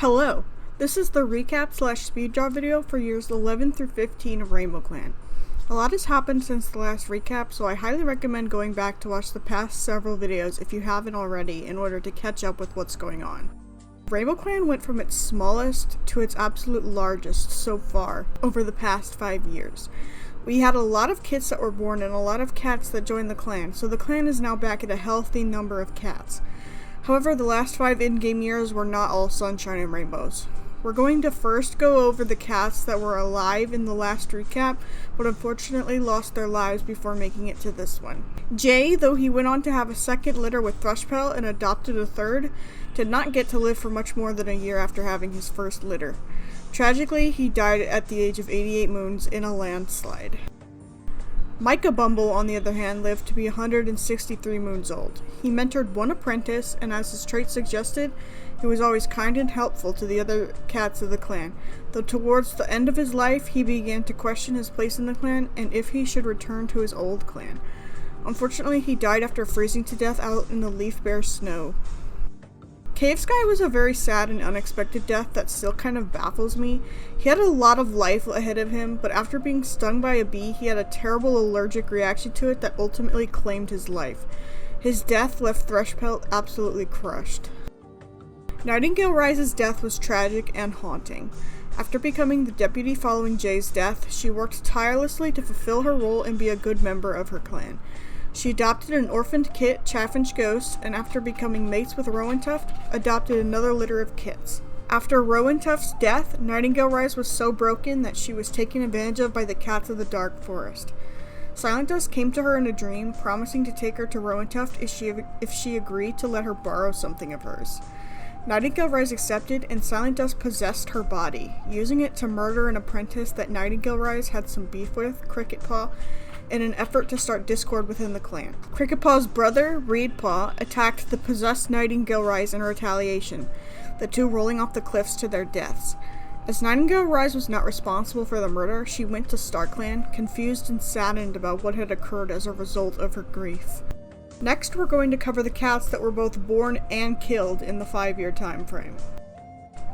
Hello, this is the recap / speeddraw video for years 11 through 15 of Rainbow Clan. A lot has happened since the last recap, so I highly recommend going back to watch the past several videos if you haven't already in order to catch up with what's going on. Rainbow Clan went from its smallest to its absolute largest so far over the past 5 years. We had a lot of kits that were born and a lot of cats that joined the clan, so the clan is now back at a healthy number of cats. However, the last 5 in-game years were not all sunshine and rainbows. We're going to first go over the cats that were alive in the last recap, but unfortunately lost their lives before making it to this one. Jay, though he went on to have a second litter with Thrush and adopted a third, did not get to live for much more than a year after having his first litter. Tragically, he died at the age of 88 moons in a landslide. Micah Bumble, on the other hand, lived to be 163 moons old. He mentored one apprentice, and as his trait suggested, he was always kind and helpful to the other cats of the clan, though towards the end of his life, he began to question his place in the clan and if he should return to his old clan. Unfortunately, he died after freezing to death out in the leaf bare snow. Cave Sky was a very sad and unexpected death that still kind of baffles me. He had a lot of life ahead of him, but after being stung by a bee, he had a terrible allergic reaction to it that ultimately claimed his life. His death left Thrushpelt absolutely crushed. Nightingale Rise's death was tragic and haunting. After becoming the deputy following Jay's death, she worked tirelessly to fulfill her role and be a good member of her clan. She adopted an orphaned kit, Chaffinch Ghost, and after becoming mates with Rowan Tuff, adopted another litter of kits. After Rowan Tuff's death, Nightingale Rise was so broken that she was taken advantage of by the cats of the Dark Forest. Silent Dust came to her in a dream, promising to take her to Rowan Tuff if she agreed to let her borrow something of hers. Nightingale Rise accepted, and Silent Dust possessed her body, using it to murder an apprentice that Nightingale Rise had some beef with, Cricket Paw, in an effort to start discord within the clan. Cricket Paw's brother, Reed Paw, attacked the possessed Nightingale Rise in retaliation, the two rolling off the cliffs to their deaths. As Nightingale Rise was not responsible for the murder, she went to StarClan, confused and saddened about what had occurred as a result of her grief. Next, we're going to cover the cats that were both born and killed in the 5-year time frame.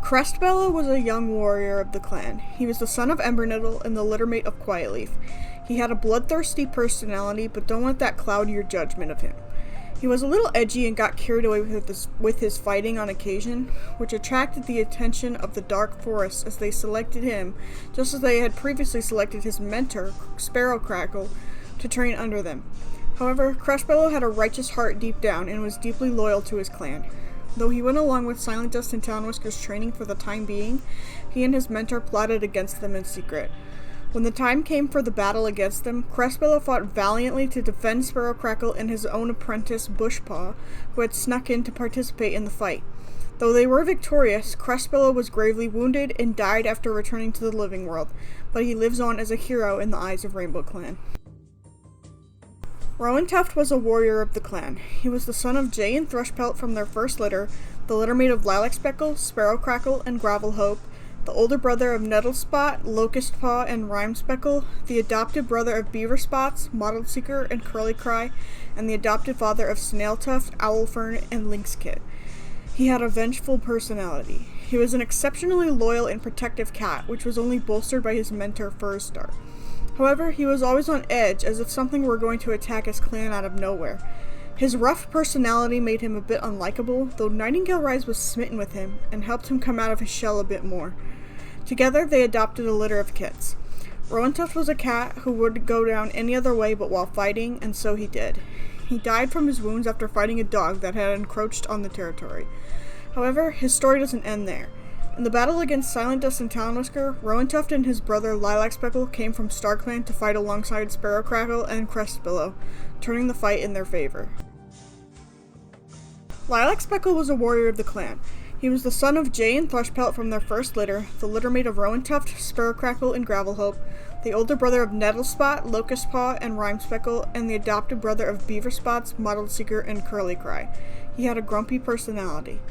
Crespilla was a young warrior of the clan. He was the son of Ember Nettle and the littermate of Quietleaf. He had a bloodthirsty personality, but don't let that cloud your judgment of him. He was a little edgy and got carried away with his fighting on occasion, which attracted the attention of the Dark Forest as they selected him, just as they had previously selected his mentor, Sparrow Crackle, to train under them. However, Crespilla had a righteous heart deep down and was deeply loyal to his clan. Though he went along with Silent Dust and Town Whisker's training for the time being, he and his mentor plotted against them in secret. When the time came for the battle against them, Crespilla fought valiantly to defend Sparrow Crackle and his own apprentice Bushpaw, who had snuck in to participate in the fight. Though they were victorious, Crespilla was gravely wounded and died after returning to the living world, but he lives on as a hero in the eyes of Rainbow Clan. Rowan Tuff was a warrior of the clan. He was the son of Jay and Thrushpelt from their first litter, the littermate of Lilac Speckle, Sparrow Crackle, and Gravel Hope, the older brother of Nettlespot, Locust Paw, and Rime Speckle, the adopted brother of Beaver Spots, Mottled Seeker, and Curly Cry, and the adopted father of Snail Tufts, Alfern, and Lilac Kid. He had a vengeful personality. He was an exceptionally loyal and protective cat, which was only bolstered by his mentor Furstar. However, he was always on edge, as if something were going to attack his clan out of nowhere. His rough personality made him a bit unlikable, though Nightingale Rise was smitten with him and helped him come out of his shell a bit more. Together, they adopted a litter of kits. Rowan Tuff was a cat who would go down any other way but while fighting, and so he did. He died from his wounds after fighting a dog that had encroached on the territory. However, his story doesn't end there. In the battle against Silent Dust and Town Whisker, Rowan Tuff and his brother Lilac Speckle came from StarClan to fight alongside Sparrow Crackle and Crespilla, turning the fight in their favor. Lilac Speckle was a warrior of the clan. He was the son of Jay and Thrushpelt from their first litter, the littermate of Rowan Tuff, Sparrow Crackle, and Gravel Hope, the older brother of Nettlespot, Locust Paw, and Rime Speckle, and the adopted brother of Beaver Spots, Mottled Seeker, and Curly Cry. He had a grumpy personality.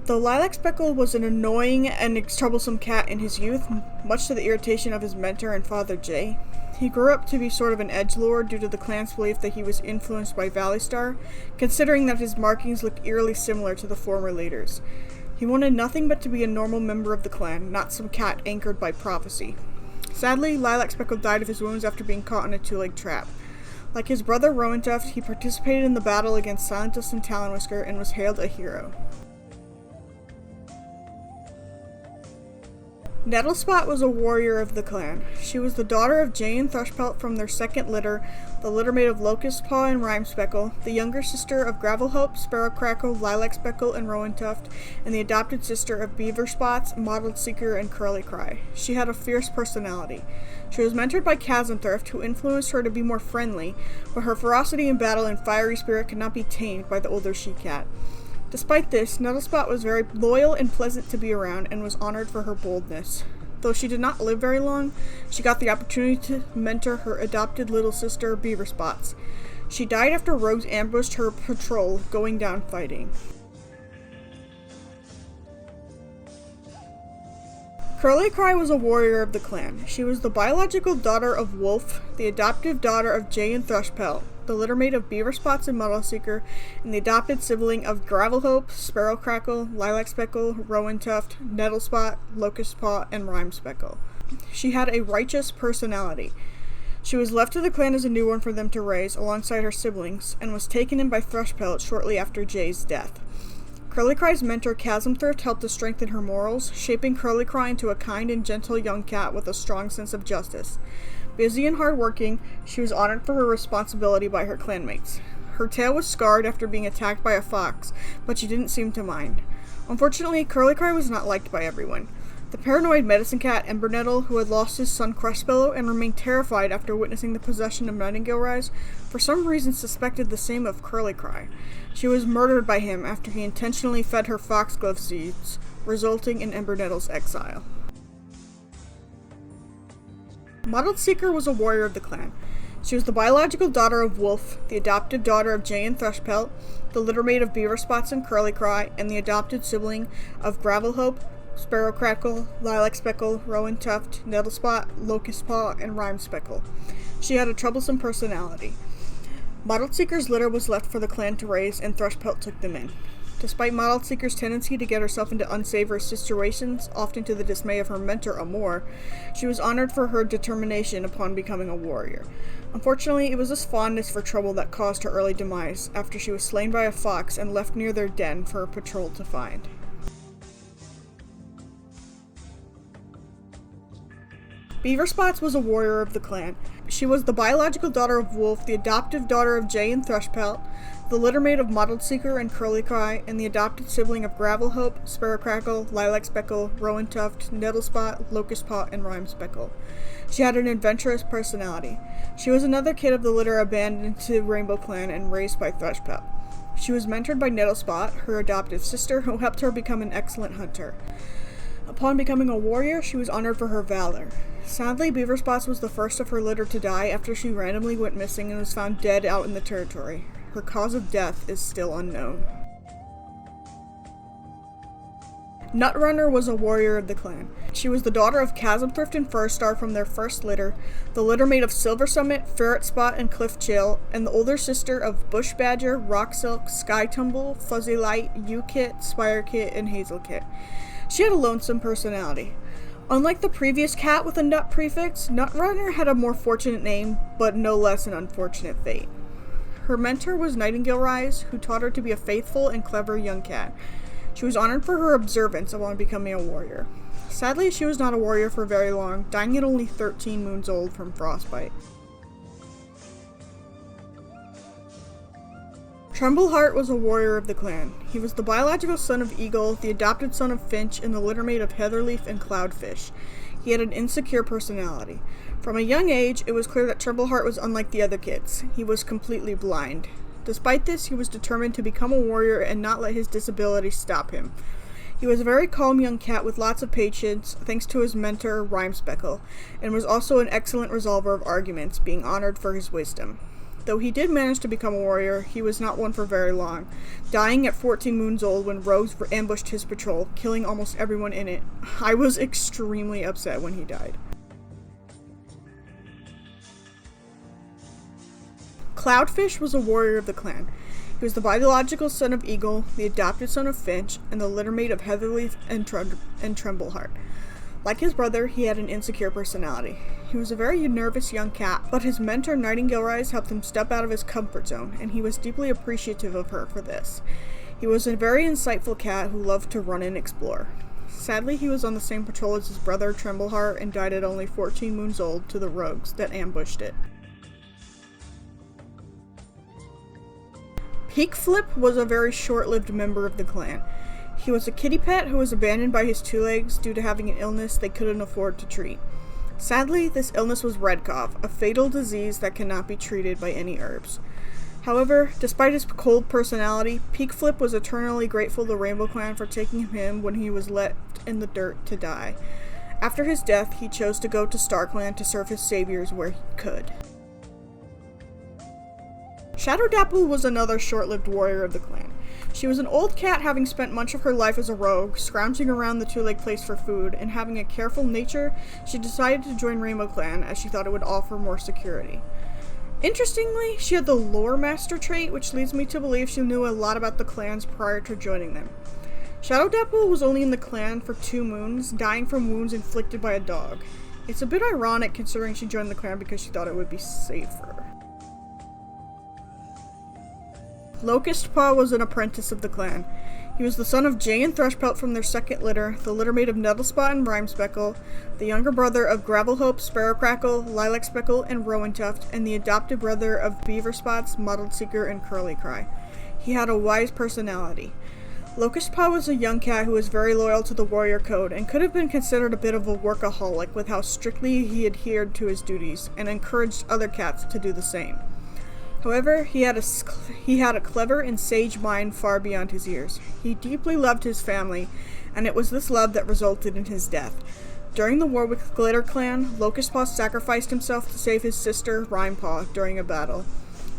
Though Lilac Speckle was an annoying and troublesome cat in his youth, much to the irritation of his mentor and father Jay, he grew up to be sort of an edgelord due to the clan's belief that he was influenced by Valley Star, considering that his markings looked eerily similar to the former leaders. He wanted nothing but to be a normal member of the clan, not some cat anchored by prophecy. Sadly, Lilac Speckle died of his wounds after being caught in a two-leg trap. Like his brother Rowan Tuff, he participated in the battle against Silentus and Talonwhisker and was hailed a hero. Nettlespot was a warrior of the clan. She was the daughter of Jay and Thrushpelt from their second litter, the litter mate of Locust Paw and RAINBOWCLAN, the younger sister of Gravelhope, Sparrow Crackle, Lilac Speckle, and Rowan Tuff, and the adopted sister of Beaver Spots, Mottled Seeker, and Curly Cry. She had a fierce personality. She was mentored by Chasm Thrift, who influenced her to be more friendly, but her ferocity in battle and fiery spirit could not be tamed by the older she-cat. Despite this, Nettlespot was very loyal and pleasant to be around and was honored for her boldness. Though she did not live very long, she got the opportunity to mentor her adopted little sister, Beaver Spots. She died after rogues ambushed her patrol going down fighting. Curly Cry was a warrior of the clan. She was the biological daughter of Wolf, the adoptive daughter of Jay and Thrushpelt, the littermate of Beaver Spots and Mottled Seeker, and the adopted sibling of Gravelhope, Sparrow Crackle, Lilac Speckle, Rowan Tuff, Nettlespot, Locust Paw, and RAINBOWCLAN. She had a righteous personality. She was left to the clan as a newborn for them to raise alongside her siblings, and was taken in by Thrushpelt shortly after Jay's death. Curly Cry's mentor Chasm Thrift helped to strengthen her morals, shaping Curly Cry into a kind and gentle young cat with a strong sense of justice. Busy and hardworking, she was honored for her responsibility by her clanmates. Her tail was scarred after being attacked by a fox, but she didn't seem to mind. Unfortunately, Curly Cry was not liked by everyone. The paranoid medicine cat Ember Nettle, who had lost his son Crespilla and remained terrified after witnessing the possession of Nightingale Rise, for some reason suspected the same of Curly Cry. She was murdered by him after he intentionally fed her foxglove seeds, resulting in Ember Nettle's exile. Mottled Seeker was a warrior of the clan. She was the biological daughter of Wolf, the adoptive daughter of Jay and Thrushpelt, the littermate of Beaver Spots and Curly Cry, and the adopted sibling of Gravelhope, Sparrow Crackle, Lilac Speckle, Rowan Tuff, Nettlespot, Locust Paw, and RAINBOWCLAN. She had a troublesome personality. Mottled Seeker's litter was left for the clan to raise, and Thrushpelt took them in. Despite Mottled Seeker's tendency to get herself into unsavory situations, often to the dismay of her mentor Amore, she was honored for her determination upon becoming a warrior. Unfortunately, it was this fondness for trouble that caused her early demise, after she was slain by a fox and left near their den for a patrol to find. Beaver Spots was a warrior of the clan. She was the biological daughter of Wolf, the adoptive daughter of Jay and Thrushpelt, the littermate of Mottled Seeker and Curly Cry, and the adopted sibling of Gravelhope, Sparrow Crackle, Lilac Speckle, Rowan Tuff, Nettlespot, Locust Paw, and RAINBOWCLAN. She had an adventurous personality. She was another kid of the litter abandoned to RAINBOWCLAN and raised by Thrushpelt. She was mentored by Nettlespot, her adoptive sister, who helped her become an excellent hunter. Upon becoming a warrior, she was honored for her valor. Sadly, Beaver Spots was the first of her litter to die after she randomly went missing and was found dead out in the territory. Her cause of death is still unknown. Nutrunner was a warrior of the clan. She was the daughter of Chasm Thrift and Furstar from their first litter, the littermate of Silver Summit, Ferret Spot, and Cliff Chill, and the older sister of Bush Badger, Rock Silk, Sky Tumble, Fuzzy Light, U-Kit, Spire Kit, and Hazel Kit. She had a lonesome personality. Unlike the previous cat with a nut prefix, Nutrunner had a more fortunate name, but no less an unfortunate fate. Her mentor was Nightingale Rise, who taught her to be a faithful and clever young cat. She was honored for her observance upon becoming a warrior. Sadly, she was not a warrior for very long, dying at only 13 moons old from frostbite. Thunderheart was a warrior of the clan. He was the biological son of Eagle, the adopted son of Finch, and the littermate of Heatherleaf and Cloudfish. He had an insecure personality. From a young age, it was clear that Thunderheart was unlike the other kids. He was completely blind. Despite this, he was determined to become a warrior and not let his disability stop him. He was a very calm young cat with lots of patience, thanks to his mentor, RAINBOWCLAN, and was also an excellent resolver of arguments, being honored for his wisdom. Though he did manage to become a warrior, he was not one for very long, dying at 14 moons old when rogues ambushed his patrol, killing almost everyone in it. I was extremely upset when he died. Cloudfish was a warrior of the clan. He was the biological son of Eagle, the adopted son of Finch, and the littermate of Heatherleaf and Trembleheart. Like his brother, he had an insecure personality. He was a very nervous young cat, but his mentor Nightingale Rise helped him step out of his comfort zone, and he was deeply appreciative of her for this. He was a very insightful cat who loved to run and explore. Sadly, he was on the same patrol as his brother Trembleheart and died at only 14 moons old to the rogues that ambushed it. Peakflip was a very short-lived member of the clan. He was a kitty pet who was abandoned by his two legs due to having an illness they couldn't afford to treat. Sadly, this illness was red cough, a fatal disease that cannot be treated by any herbs. However, despite his cold personality, Peakflip was eternally grateful to RAINBOWCLAN for taking him when he was left in the dirt to die. After his death, he chose to go to StarClan to serve his saviors where he could. Shadow was another short-lived warrior of the clan. She was an old cat having spent much of her life as a rogue, scrounging around the two-leg place for food, and having a careful nature, she decided to join RAINBOWCLAN as she thought it would offer more security. Interestingly, she had the Lore Master trait, which leads me to believe she knew a lot about the clans prior to joining them. Shadow was only in the clan for 2 moons, dying from wounds inflicted by a dog. It's a bit ironic considering she joined the clan because she thought it would be safer. Locust Paw was an apprentice of the clan. He was the son of Jay and Thrush from their second litter, the littermate of Nettlespot and Rhyme Speckle, the younger brother of Gravelhope, Sparrow Crackle, Lilac Speckle, and Rowan Tuff, and the adopted brother of Beaver Spots, Mottled Seeker, and Curly Cry. He had a wise personality. Locust Paw was a young cat who was very loyal to the warrior code and could have been considered a bit of a workaholic with how strictly he adhered to his duties and encouraged other cats to do the same. However, he had a clever and sage mind far beyond his years. He deeply loved his family, and it was this love that resulted in his death. During the war with Glitter Clan, Locust Paw sacrificed himself to save his sister, RAINBOWCLAN, during a battle.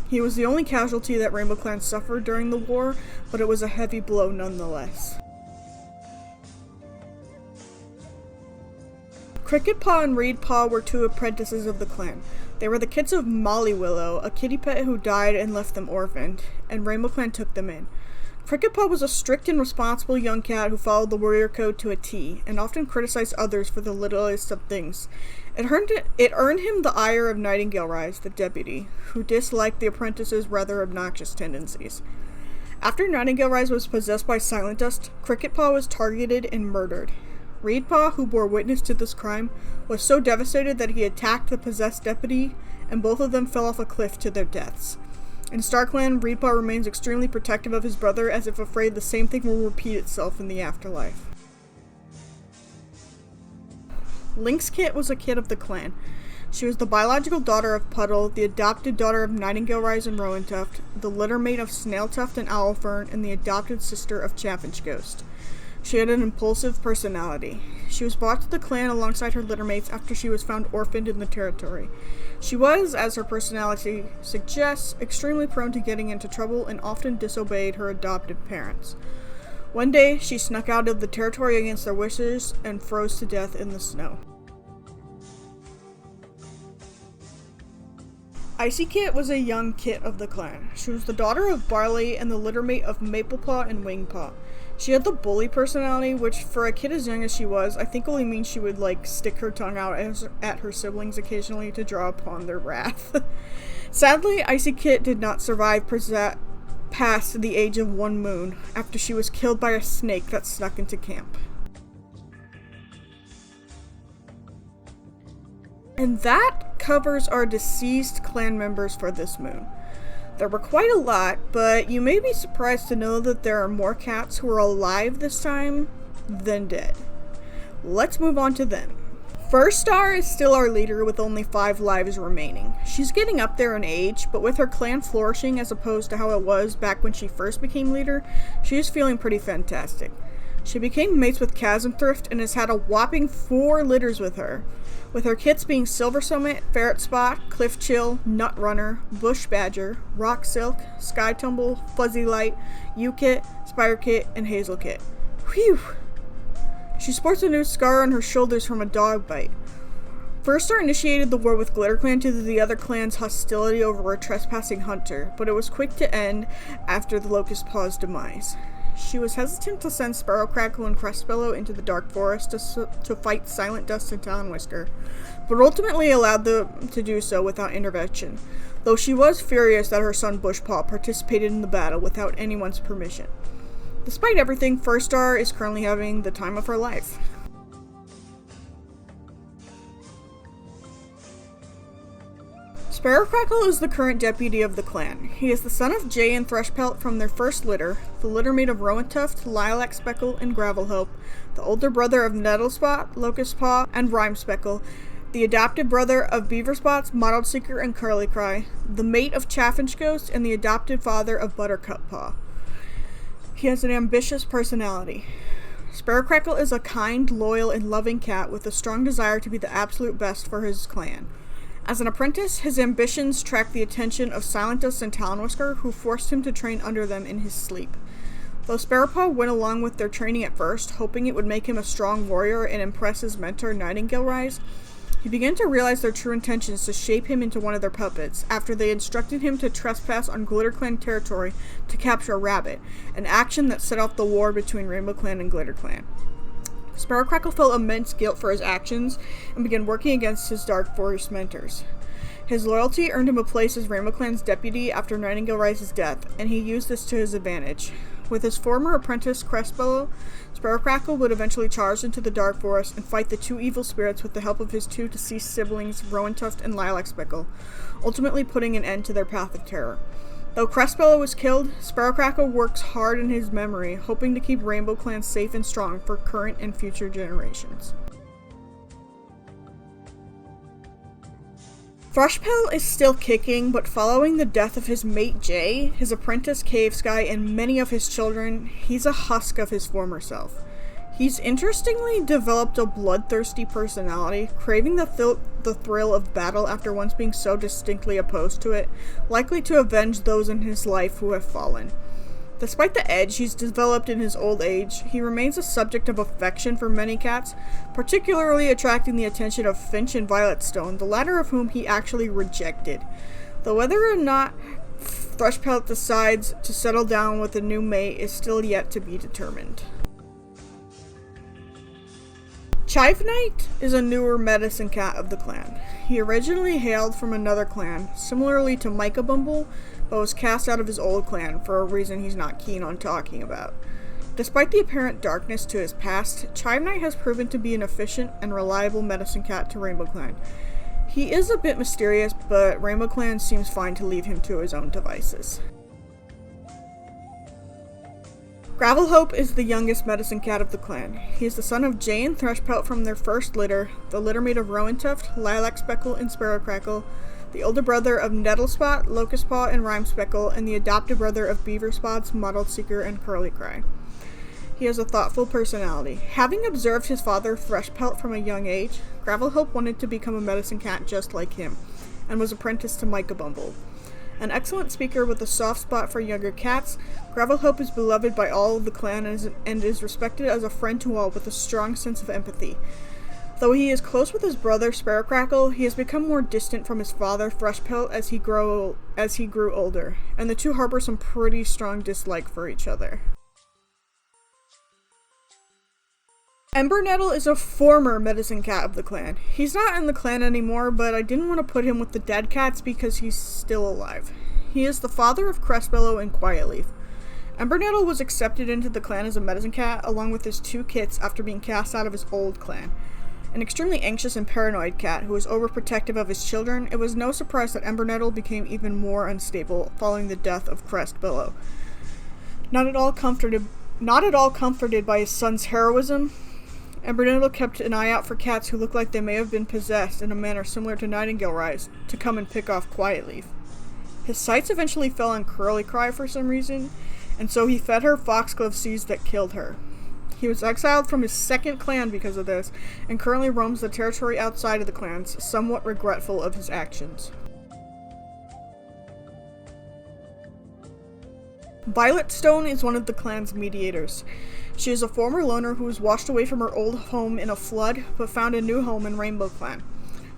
He was the only casualty that RAINBOWCLAN suffered during the war, but it was a heavy blow nonetheless. Cricket Paw and Reed Paw were 2 apprentices of the clan. They were the kids of Molly Willow, a kitty pet who died and left them orphaned, and RAINBOWCLAN took them in. Cricket Paw was a strict and responsible young cat who followed the warrior code to a T, and often criticized others for the littlest of things. It earned him the ire of Nightingale Rise, the deputy, who disliked the apprentice's rather obnoxious tendencies. After Nightingale Rise was possessed by Silent Dust, Cricket Paw was targeted and murdered. Reed Paw, who bore witness to this crime, was so devastated that he attacked the possessed deputy, and both of them fell off a cliff to their deaths. In StarClan, Reed Paw remains extremely protective of his brother, as if afraid the same thing will repeat itself in the afterlife. Lynx Kit was a kid of the clan. She was the biological daughter of Puddle, the adopted daughter of Nightingale Rise and Rowan Tuff, the littermate of Snail Tuft and Alfern, and the adopted sister of Chaffinch Ghost. She had an impulsive personality. She was brought to the clan alongside her littermates after she was found orphaned in the territory. She was, as her personality suggests, extremely prone to getting into trouble and often disobeyed her adopted parents. One day, she snuck out of the territory against their wishes and froze to death in the snow. Icy Kid was a young kit of the clan. She was the daughter of Barley and the littermate of Maplepaw and Wingpaw. She had the bully personality, which for a kid as young as she was, I think only means she would stick her tongue out at her siblings occasionally to draw upon their wrath. Sadly, Icy Kid did not survive past the age of 1 moon after she was killed by a snake that snuck into camp. And that covers our deceased clan members for this moon. There were quite a lot, but you may be surprised to know that there are more cats who are alive this time than dead. Let's move on to them. First Star is still our leader with only 5 lives remaining. She's getting up there in age, but with her clan flourishing as opposed to how it was back when she first became leader, she is feeling pretty fantastic. She became mates with Chasm Thrift and has had a whopping 4 litters with her kits being Silver Summit, Ferret Spot, Cliff Chill, Nutrunner, Bush Badger, Rock Silk, Sky Tumble, Fuzzy Light, U-Kit, Spire Kit, and Hazel Kit. Whew! She sports a new scar on her shoulders from a dog bite. First Star initiated the war with GlitterClan due to the other clan's hostility over a trespassing hunter, but it was quick to end after the Locust Paw's demise. She was hesitant to send Sparrow Crackle and Crespilla into the Dark Forest to fight Silent Dust and Talonwhisker, but ultimately allowed them to do so without intervention, though she was furious that her son Bushpaw participated in the battle without anyone's permission. Despite everything, First Star is currently having the time of her life. Sparrow Crackle is the current deputy of the clan. He is the son of Jay and Thrushpelt from their first litter, the litter made of Rowan Tuff, Lilac Speckle, and Gravelhope, the older brother of Nettlespot, Locust Paw, and Rime Speckle, the adopted brother of Beaver Spots, Mottled Seeker, and Curly Cry, the mate of Chaffinch Ghost, and the adopted father of Buttercup Paw. He has an ambitious personality. Sparrow Crackle is a kind, loyal, and loving cat with a strong desire to be the absolute best for his clan. As an apprentice, his ambitions tracked the attention of Silent Dust and Talonwhisker, who forced him to train under them in his sleep. Though Sparrowpaw went along with their training at first, hoping it would make him a strong warrior and impress his mentor Nightingale Rise, he began to realize their true intentions to shape him into one of their puppets after they instructed him to trespass on GlitterClan territory to capture a rabbit, an action that set off the war between RainbowClan and GlitterClan. Sparrow Crackle felt immense guilt for his actions and began working against his Dark Forest mentors. His loyalty earned him a place as RainbowClan's deputy after Nightingale Rise's death, and he used this to his advantage. With his former apprentice Crespilla, Sparrow Crackle would eventually charge into the Dark Forest and fight the two evil spirits with the help of his two deceased siblings, Rowan Tuff and Lilac Speckle, ultimately putting an end to their path of terror. Though Crespilla was killed, Sparrow Crackle works hard in his memory, hoping to keep RainbowClan safe and strong for current and future generations. Thrushpelt is still kicking, but following the death of his mate Jay, his apprentice Cave Sky, and many of his children, he's a husk of his former self. He's interestingly developed a bloodthirsty personality, craving the thrill of battle after once being so distinctly opposed to it, likely to avenge those in his life who have fallen. Despite the edge he's developed in his old age, he remains a subject of affection for many cats, particularly attracting the attention of Finch and Violet Stone, the latter of whom he actually rejected. Though whether or not Thrushpelt decides to settle down with a new mate is still yet to be determined. Chive Knight is a newer medicine cat of the clan. He originally hailed from another clan, similarly to Bumble, but was cast out of his old clan for a reason he's not keen on talking about. Despite the apparent darkness to his past, Chive Knight has proven to be an efficient and reliable medicine cat to RainbowClan. He is a bit mysterious, but RainbowClan seems fine to leave him to his own devices. Gravelhope is the youngest medicine cat of the clan. He is the son of Jay and Thrushpelt from their first litter, the litter made of Rowan Tuff, Lilac Speckle, and Sparrow Crackle, the older brother of Nettlespot, Locust Paw, and Rime Speckle, and the adopted brother of Beaver Spots, Mottled Seeker, and Curly Cry. He has a thoughtful personality. Having observed his father Thrushpelt from a young age, Gravelhope wanted to become a medicine cat just like him, and was apprenticed to Bumble. An excellent speaker with a soft spot for younger cats, Gravelhope is beloved by all of the clan and is respected as a friend to all with a strong sense of empathy. Though he is close with his brother Sparrow Crackle, he has become more distant from his father Thrushpelt as he grew older, and the two harbor some pretty strong dislike for each other. Ember Nettle is a former medicine cat of the clan. He's not in the clan anymore, but I didn't want to put him with the dead cats because he's still alive. He is the father of Crespilla and Quietleaf. Ember Nettle was accepted into the clan as a medicine cat along with his two kits after being cast out of his old clan. An extremely anxious and paranoid cat who was overprotective of his children, it was no surprise that Ember Nettle became even more unstable following the death of Crespilla. Not at all comforted by his son's heroism, Ember Nettle kept an eye out for cats who looked like they may have been possessed in a manner similar to Nightingale Rise to come and pick off Quietleaf. His sights eventually fell on Curly Cry for some reason, and so he fed her foxglove seeds that killed her. He was exiled from his second clan because of this, and currently roams the territory outside of the clans, somewhat regretful of his actions. Violet Stone is one of the clan's mediators. She is a former loner who was washed away from her old home in a flood, but found a new home in RainbowClan.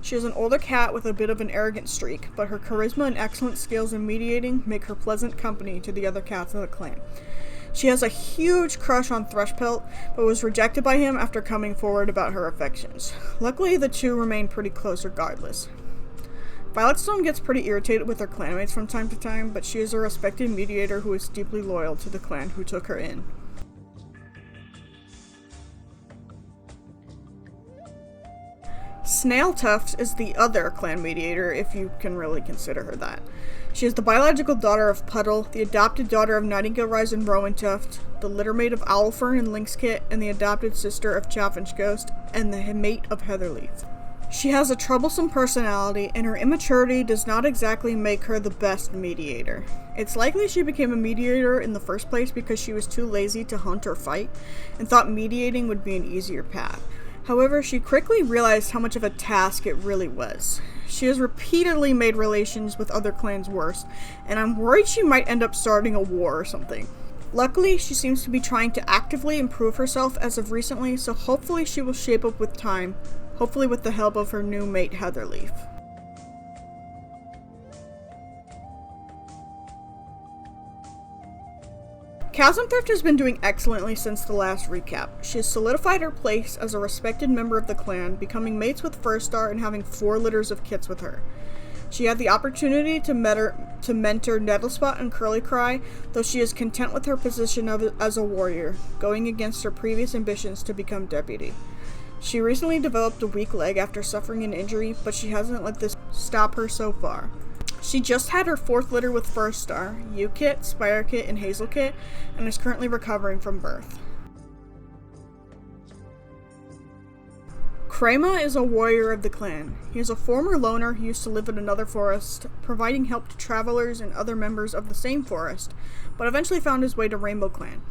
She is an older cat with a bit of an arrogant streak, but her charisma and excellent skills in mediating make her pleasant company to the other cats of the clan. She has a huge crush on Thrush, but was rejected by him after coming forward about her affections. Luckily, the two remain pretty close regardless. Violetstone gets pretty irritated with her clanmates from time to time, but she is a respected mediator who is deeply loyal to the clan who took her in. Snail Tufts is the other clan mediator, if you can really consider her that. She is the biological daughter of Puddle, the adopted daughter of Nightingale Rise and Rowan Tuff, the littermate of Alfern and Lynx Kit, and the adopted sister of Chaffinch Ghost, and the mate of Heatherleaf. She has a troublesome personality, and her immaturity does not exactly make her the best mediator. It's likely she became a mediator in the first place because she was too lazy to hunt or fight, and thought mediating would be an easier path. However, she quickly realized how much of a task it really was. She has repeatedly made relations with other clans worse, and I'm worried she might end up starting a war or something. Luckily, she seems to be trying to actively improve herself as of recently, so hopefully she will shape up with time, hopefully with the help of her new mate Heatherleaf. Chasm Thrift has been doing excellently since the last recap. She has solidified her place as a respected member of the clan, becoming mates with First Star and having 4 litters of kits with her. She had the opportunity to mentor Nettlespot and Curly Cry, though she is content with her position as a warrior, going against her previous ambitions to become deputy. She recently developed a weak leg after suffering an injury, but she hasn't let this stop her so far. She just had her 4th litter with First Star, U-Kit, Spire Kit, and Hazel Kit, and is currently recovering from birth. Crema is a warrior of the clan. He is a former loner who used to live in another forest, providing help to travelers and other members of the same forest, but eventually found his way to RAINBOWCLAN.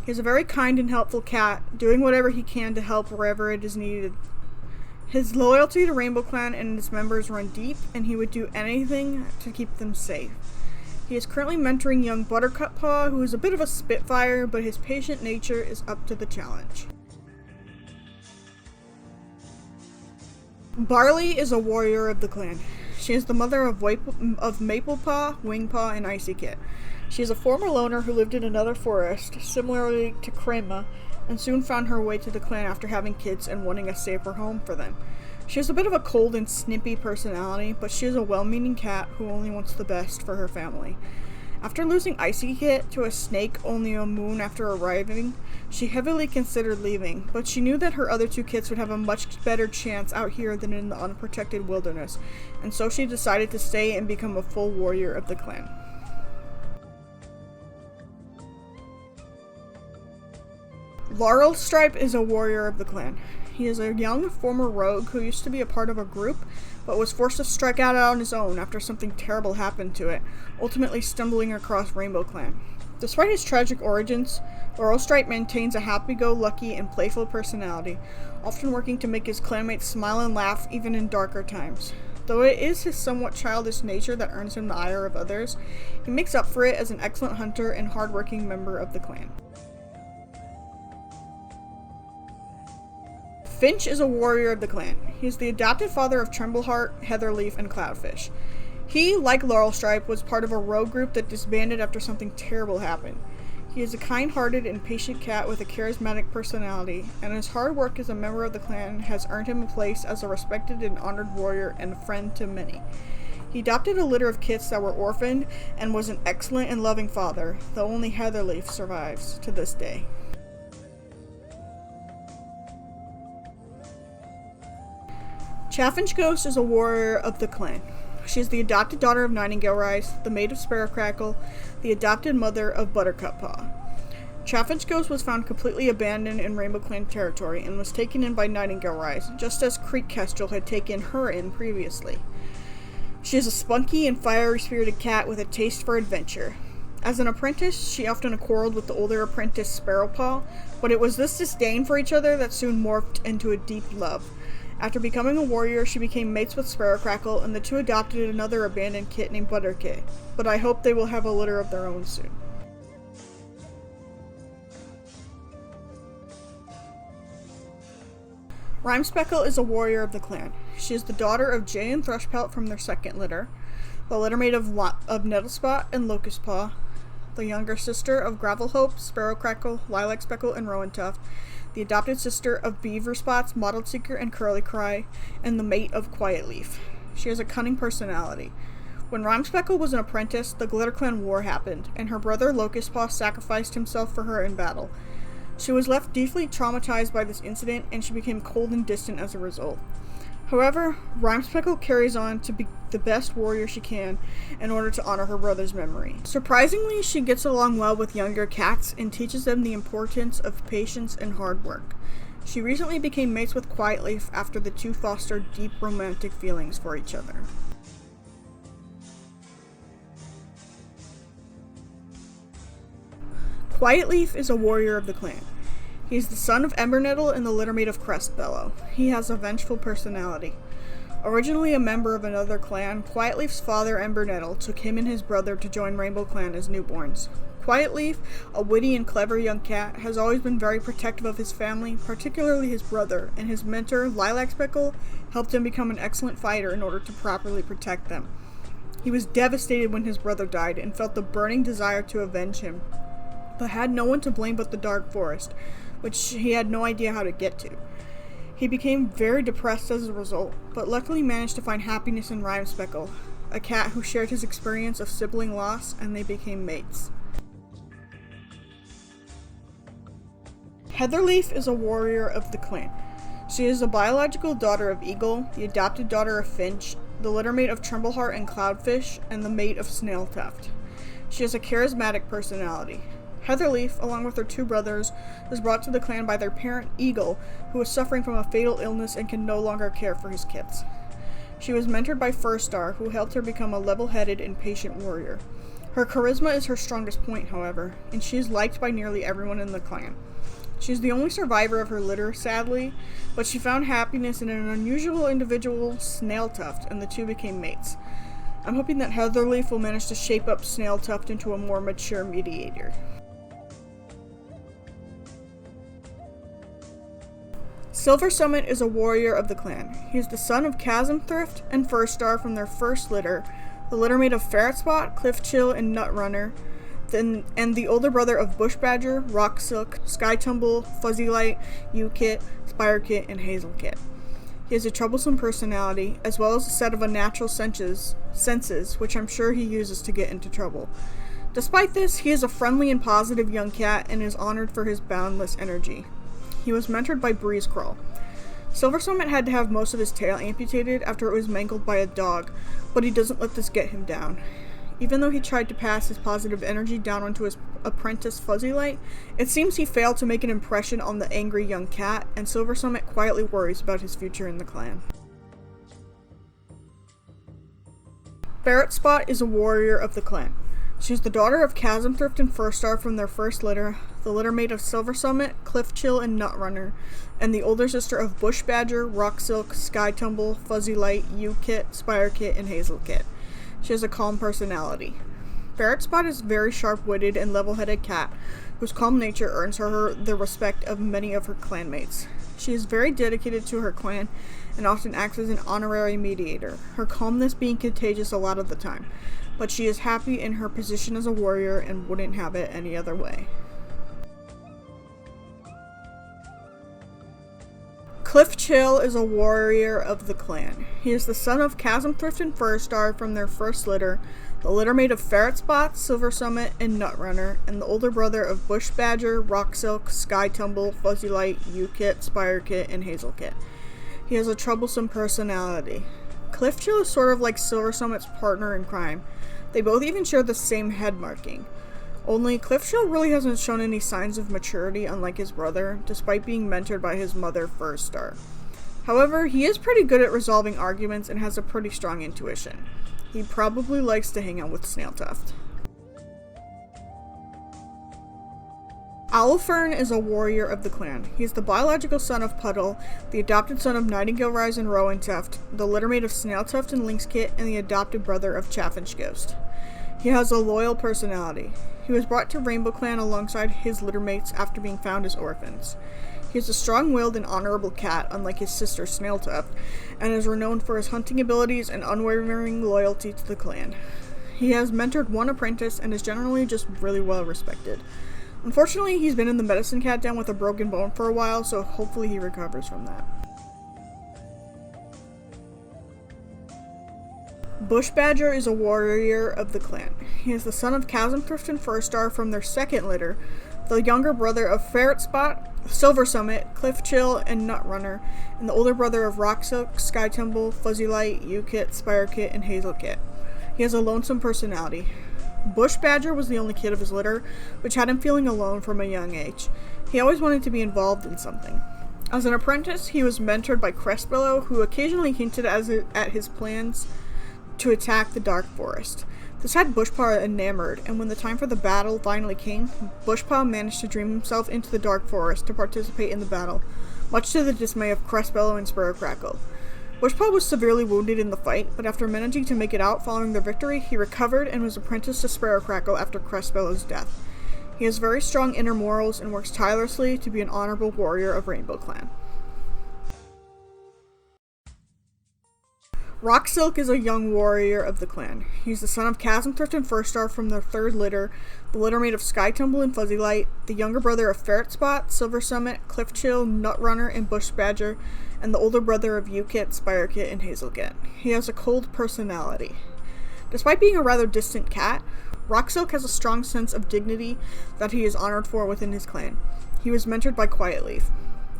He is a very kind and helpful cat, doing whatever he can to help wherever it is needed. His loyalty to RAINBOWCLAN and its members run deep, and he would do anything to keep them safe. He is currently mentoring young Buttercup Paw, who is a bit of a spitfire, but his patient nature is up to the challenge. Barley is a warrior of the clan. She is the mother of Maplepaw, Wingpaw, and Icy Kid. She is a former loner who lived in another forest, similarly to Crema, and soon found her way to the clan after having kids and wanting a safer home for them. She has a bit of a cold and snippy personality, but she is a well-meaning cat who only wants the best for her family. After losing Icy Kid to a snake only a moon after arriving, she heavily considered leaving, but she knew that her other 2 kits would have a much better chance out here than in the unprotected wilderness, and so she decided to stay and become a full warrior of the clan. Laurel Stripe is a warrior of the clan. He is a young former rogue who used to be a part of a group, but was forced to strike out on his own after something terrible happened to it, ultimately stumbling across RAINBOWCLAN. Despite his tragic origins, Laurel Stripe maintains a happy-go-lucky and playful personality, often working to make his clanmates smile and laugh even in darker times. Though it is his somewhat childish nature that earns him the ire of others, he makes up for it as an excellent hunter and hard-working member of the clan. Finch is a warrior of the clan. He is the adopted father of Thunderheart, Heatherleaf, and Cloudfish. He, like Laurel Stripe, was part of a rogue group that disbanded after something terrible happened. He is a kind-hearted and patient cat with a charismatic personality, and his hard work as a member of the clan has earned him a place as a respected and honored warrior and a friend to many. He adopted a litter of kits that were orphaned and was an excellent and loving father, though only Heatherleaf survives to this day. Chaffinch Ghost is a warrior of the clan. She is the adopted daughter of Nightingale Rise, the mate of Sparrow Crackle, the adopted mother of Buttercup Paw. Chaffinch Ghost was found completely abandoned in RAINBOWCLAN territory and was taken in by Nightingale Rise, just as Creek Kestrel had taken her in previously. She is a spunky and fiery-spirited cat with a taste for adventure. As an apprentice, she often quarreled with the older apprentice Sparrow Paw, but it was this disdain for each other that soon morphed into a deep love. After becoming a warrior, she became mates with Sparrow Crackle, and the two adopted another abandoned kit named Buttercup, but I hope they will have a litter of their own soon. RAINBOWCLAN is a warrior of the clan. She is the daughter of Jay and Thrush from their second litter, the littermate of Nettlespot and Locust Paw, the younger sister of Gravelhope, Sparrow Crackle, Lilac Speckle, and Rowan Tuff, the adopted sister of Beaver Spots, Mottled Seeker, and Curly Cry, and the mate of Quiet Leaf. She has a cunning personality. When RAINBOWCLAN was an apprentice, the Glitter Clan War happened, and her brother Locust Paw sacrificed himself for her in battle. She was left deeply traumatized by this incident, and she became cold and distant as a result. However, RAINBOWCLAN carries on to be the best warrior she can in order to honor her brother's memory. Surprisingly, she gets along well with younger cats and teaches them the importance of patience and hard work. She recently became mates with Quiet Leaf after the two fostered deep romantic feelings for each other. Quiet Leaf is a warrior of the clan. He is the son of Ember Nettle and the littermate of Crespilla. He has a vengeful personality. Originally a member of another clan, Quiet Leaf's father, Ember Nettle, took him and his brother to join RAINBOWCLAN as newborns. Quiet Leaf, a witty and clever young cat, has always been very protective of his family, particularly his brother, and his mentor, Lilac Speckle, helped him become an excellent fighter in order to properly protect them. He was devastated when his brother died and felt the burning desire to avenge him, but had no one to blame but the dark forest, which he had no idea how to get to. He became very depressed as a result, but luckily managed to find happiness in RAINBOWCLAN, a cat who shared his experience of sibling loss, and they became mates. Heatherleaf is a warrior of the clan. She is the biological daughter of Eagle, the adopted daughter of Finch, the littermate of Tumble and Cloudfish, and the mate of Snail Tufts. She has a charismatic personality. Heatherleaf, along with her two brothers, was brought to the clan by their parent, Eagle, who was suffering from a fatal illness and can no longer care for his kids. She was mentored by Firstar, who helped her become a level-headed and patient warrior. Her charisma is her strongest point, however, and she is liked by nearly everyone in the clan. She is the only survivor of her litter, sadly, but she found happiness in an unusual individual, Snail Tuft, and the two became mates. I'm hoping that Heatherleaf will manage to shape up Snail Tuft into a more mature mediator. Silver Summit is a warrior of the clan. He is the son of Chasm Thrift and Firstar from their first litter, the littermate of Ferret Spot, Cliffchill, and Nutrunner, and the older brother of Bush Badger, Rock Silk, Sky Tumble, Fuzzy Light, U-Kit, Spire Kit, and Hazel Kit. He has a troublesome personality, as well as a set of unnatural senses, which I'm sure he uses to get into trouble. Despite this, he is a friendly and positive young cat and is honored for his boundless energy. He was mentored by Breezecrawl. Silver Summit had to have most of his tail amputated after it was mangled by a dog, but he doesn't let this get him down. Even though he tried to pass his positive energy down onto his apprentice Fuzzy Light, it seems he failed to make an impression on the angry young cat, and Silver Summit quietly worries about his future in the clan. Ferret Spot is a warrior of the clan. She is the daughter of Chasm Thrift and Firstar from their first litter, the littermate of Silver Summit, Cliffchill, and Nutrunner, and the older sister of Bush Badger, Rock Silk, Sky Tumble, Fuzzy Light, U-Kit, Spire Kit, and Hazel Kit. She has a calm personality. Ferret Spot is a very sharp-witted and level-headed cat, whose calm nature earns her the respect of many of her clanmates. She is very dedicated to her clan and often acts as an honorary mediator, her calmness being contagious a lot of the time, but she is happy in her position as a warrior and wouldn't have it any other way. Cliffchill is a warrior of the clan. He is the son of Chasm Thrift and Firstar from their first litter, the littermate of Ferret Spot, Silver Summit, and Nutrunner, and the older brother of Bush Badger, Rock Silk, Sky Tumble, Fuzzy Light, U-Kit, Spire Kit, and Hazel Kit. He has a troublesome personality. Cliffchill is sort of like Silver Summit's partner in crime. They both even share the same head marking. Only Cliffchill really hasn't shown any signs of maturity, unlike his brother, despite being mentored by his mother, Firstar. However, he is pretty good at resolving arguments and has a pretty strong intuition. He probably likes to hang out with Snail Tuft. Alfern is a warrior of the clan. He is the biological son of Puddle, the adopted son of Nightingale Rise and Rowan Tuff, the littermate of Snail Tuft and Lynx Kit, and the adopted brother of Chaffinch Ghost. He has a loyal personality. He was brought to RAINBOWCLAN alongside his littermates after being found as orphans. He is a strong-willed and honorable cat, unlike his sister Snail Tuft, and is renowned for his hunting abilities and unwavering loyalty to the clan. He has mentored one apprentice and is generally just really well respected. Unfortunately, he's been in the medicine cat den with a broken bone for a while, so hopefully he recovers from that. Bush Badger is a warrior of the clan. He is the son of Chasm Thrift and First Star from their second litter, the younger brother of Ferret Spot, Silver Summit, Cliff Chill, and Nutrunner, and the older brother of Rock Silk, Sky Tumble, Fuzzy Light, U-Kit, Spire Kit, and Hazel Kit. He has a lonesome personality. Bush Badger was the only kid of his litter, which had him feeling alone from a young age. He always wanted to be involved in something. As an apprentice, he was mentored by Crespilla, who occasionally hinted at his plans to attack the Dark Forest. This had Bushpaw enamored, and when the time for the battle finally came, Bushpaw managed to dream himself into the Dark Forest to participate in the battle, much to the dismay of Crespilla and Sparrow Crackle. Bushpaw was severely wounded in the fight, but after managing to make it out following their victory, he recovered and was apprenticed to Sparrow Crackle after Crespilla's death. He has very strong inner morals and works tirelessly to be an honorable warrior of RAINBOWCLAN. Rock Silk is a young warrior of the clan. He's the son of Chasm Thrift and First Star from their third litter, the litter made of Sky Tumble and Fuzzy Light, the younger brother of Ferret Spot, Silver Summit, Cliff Chill, Nutrunner, and Bush Badger, and the older brother of U-Kit, Spire Kit, and Hazel Kit. He has a cold personality. Despite being a rather distant cat, Rock Silk has a strong sense of dignity that he is honored for within his clan. He was mentored by Quiet Leaf.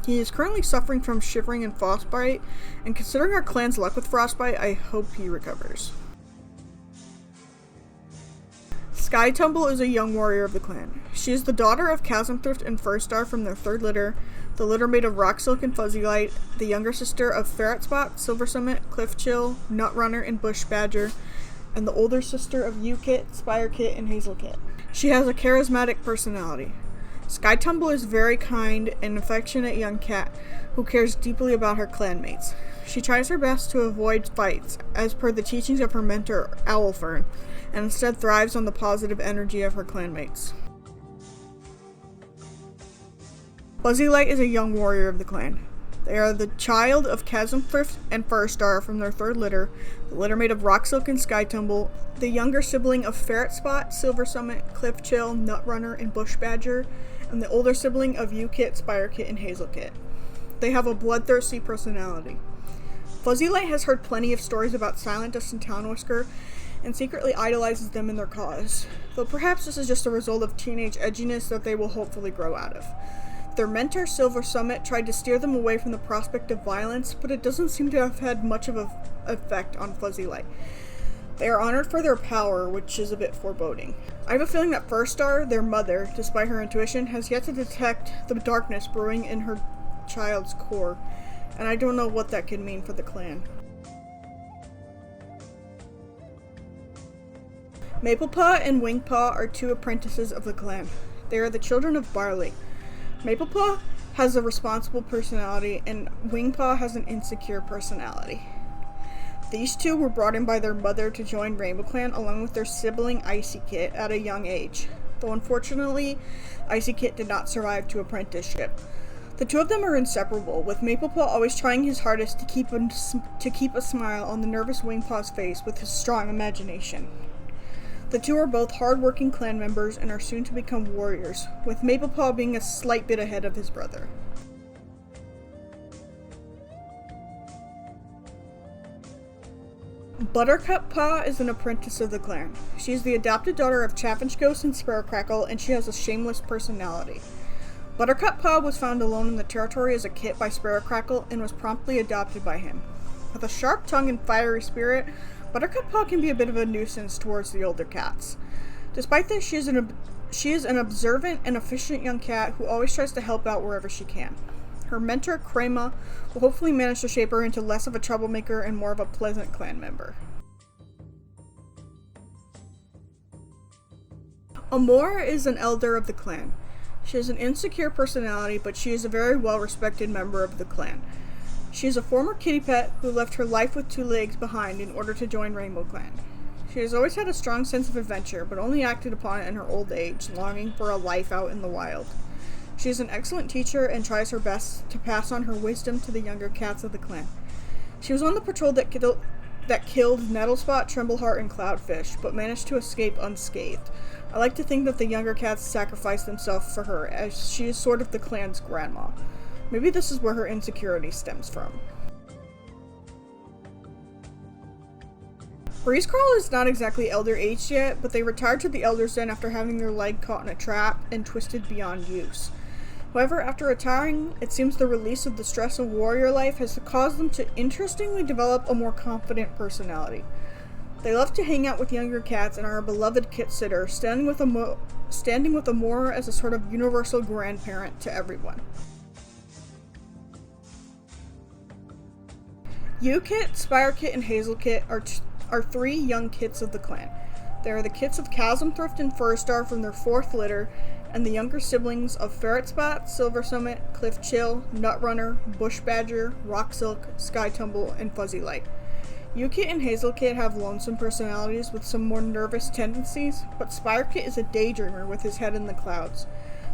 He is currently suffering from shivering and frostbite, and considering our clan's luck with frostbite, I hope he recovers. Sky Tumble is a young warrior of the clan. She is the daughter of Chasm Thrift and First Star from their third litter, the litter made of Rock Silk and Fuzzy Light, the younger sister of Ferret Spot, Silver Summit, Cliff Chill, Nutrunner, and Bush Badger, and the older sister of U-Kit, Spire Kit, and Hazel Kit. She has a charismatic personality. Sky Tumble is very kind and affectionate young cat who cares deeply about her clanmates. She tries her best to avoid fights, as per the teachings of her mentor, Alfern, and instead thrives on the positive energy of her clanmates. Fuzzy Light is a young warrior of the clan. They are the child of Chasm Thrift and First Star from their third litter, the litter made of Rock Silk and Sky Tumble, the younger sibling of Ferret Spot, Silver Summit, Cliff Chill, Nutrunner, and Bush Badger, and the older sibling of U-Kit, Spire Kit, and Hazel Kit. They have a bloodthirsty personality. Fuzzy Light has heard plenty of stories about Silent Dust and Town Whisker, and secretly idolizes them in their cause, though perhaps this is just a result of teenage edginess that they will hopefully grow out of. Their mentor, Silver Summit, tried to steer them away from the prospect of violence, but it doesn't seem to have had much of an effect on Fuzzy Light. They are honored for their power, which is a bit foreboding. I have a feeling that First Star, their mother, despite her intuition, has yet to detect the darkness brewing in her child's core, and I don't know what that could mean for the clan. Maplepaw and Wingpaw are two apprentices of the clan. They are the children of Barley. Maplepaw has a responsible personality, and Wingpaw has an insecure personality. These two were brought in by their mother to join RAINBOWCLAN along with their sibling Icy Kid at a young age, though unfortunately, Icy Kid did not survive to apprenticeship. The two of them are inseparable, with Maplepaw always trying his hardest to keep a smile on the nervous Wingpaw's face with his strong imagination. The two are both hard-working clan members and are soon to become warriors, with Maplepaw being a slight bit ahead of his brother. Buttercup Paw is an apprentice of the clan. She is the adopted daughter of Chaffinch Ghost and Sparrow Crackle, and she has a shameless personality. Buttercup Paw was found alone in the territory as a kit by Sparrow Crackle and was promptly adopted by him. With a sharp tongue and fiery spirit, Buttercup Paw can be a bit of a nuisance towards the older cats. Despite this, she is an observant and efficient young cat who always tries to help out wherever she can. Her mentor, Crema, will hopefully manage to shape her into less of a troublemaker and more of a pleasant clan member. Amore is an elder of the clan. She has an insecure personality, but she is a very well-respected member of the clan. She is a former kitty pet who left her life with two legs behind in order to join RAINBOWCLAN. She has always had a strong sense of adventure, but only acted upon it in her old age, longing for a life out in the wild. She is an excellent teacher and tries her best to pass on her wisdom to the younger cats of the clan. She was on the patrol that killed Nettlespot, Trembleheart, and Cloudfish, but managed to escape unscathed. I like to think that the younger cats sacrificed themselves for her, as she is sort of the clan's grandma. Maybe this is where her insecurity stems from. Breezecrawler is not exactly elder aged yet, but they retired to the Elder's Den after having their leg caught in a trap and twisted beyond use. However, after retiring, it seems the release of the stress of warrior life has caused them to interestingly develop a more confident personality. They love to hang out with younger cats and are a beloved kit sitter, standing with Amore as a sort of universal grandparent to everyone. U-Kit, Spire Kit, and Hazel Kit are three young kits of the clan. They are the kits of Chasm Thrift and Furstar from their fourth litter, and the younger siblings of Ferret Spot, Silver Summit, Cliff Chill, Nutrunner, Bush Badger, Rock Silk, Sky Tumble, and Fuzzy Light. U-Kit and Hazel Kit have lonesome personalities with some more nervous tendencies, but Spire Kit is a daydreamer with his head in the clouds.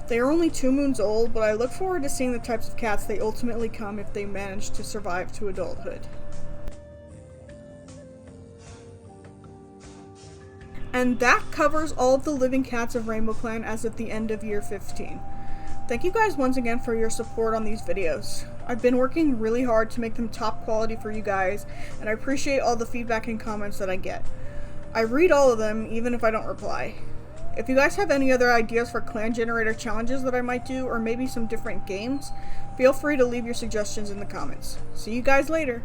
They are only 2 moons old, but I look forward to seeing the types of cats they ultimately come if they manage to survive to adulthood. And that covers all of the living cats of Rainbow Clan as of the end of year 15. Thank you guys once again for your support on these videos. I've been working really hard to make them top quality for you guys, and I appreciate all the feedback and comments that I get. I read all of them, even if I don't reply. If you guys have any other ideas for clan generator challenges that I might do, or maybe some different games, feel free to leave your suggestions in the comments. See you guys later!